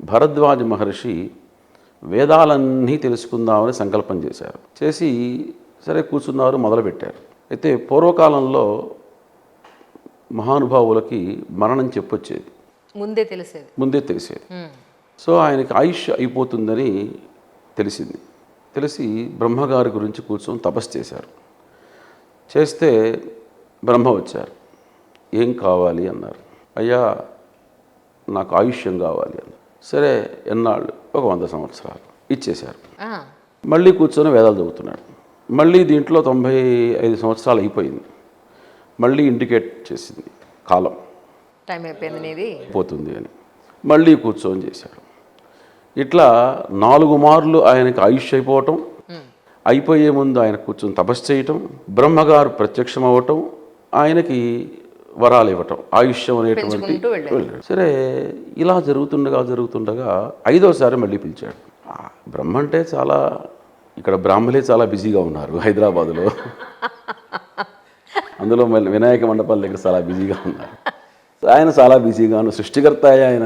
భరద్వాజ మహర్షి వేదాలన్నీ తెలుసుకుందామని సంకల్పం చేశారు. చేసి సరే కూర్చున్నారు, మొదలుపెట్టారు. అయితే పూర్వకాలంలో మహానుభావులకి మరణం చెప్పొచ్చేది, ముందే తెలిసేది. సో ఆయనకి ఆయుష్ అయిపోతుందని తెలిసి బ్రహ్మగారి గురించి కూర్చొని తపస్సు చేశారు. చేస్తే బ్రహ్మ వచ్చారు. ఏం కావాలి అన్నారు. అయ్యా నాకు ఆయుష్యం కావాలి అన్నారు. సరే ఎన్నాళ్ళు? ఒక 100 సంవత్సరాలు ఇచ్చేశారు. మళ్ళీ కూర్చొని వేదాలు చదువుతున్నాడు. మళ్ళీ దీంట్లో 95 సంవత్సరాలు అయిపోయింది. మళ్ళీ ఇండికేట్ చేసింది కాలం, టైం అయిపోయింది పోతుంది అని. మళ్ళీ కూర్చొని చేశారు. ఇట్లా 4 మార్లు ఆయనకి ఆయుష్ అయిపోవటం, అయిపోయే ముందు ఆయన కూర్చొని తపస్సు చేయటం, బ్రహ్మగారు ప్రత్యక్షం అవ్వటం, ఆయనకి వరాలు ఇవ్వటం, ఆయుష్యం అనేటువంటి వెళ్ళాడు. సరే ఇలా జరుగుతుండగా 5వసారి మళ్ళీ పిలిచాడు. బ్రహ్మ అంటే చాలా, ఇక్కడ బ్రాహ్మలే చాలా బిజీగా ఉన్నారు హైదరాబాదులో. అందులో మళ్ళీ వినాయక మండపాల దగ్గర చాలా బిజీగా ఉన్నారు. ఆయన చాలా బిజీగాను, సృష్టికర్త ఆయన.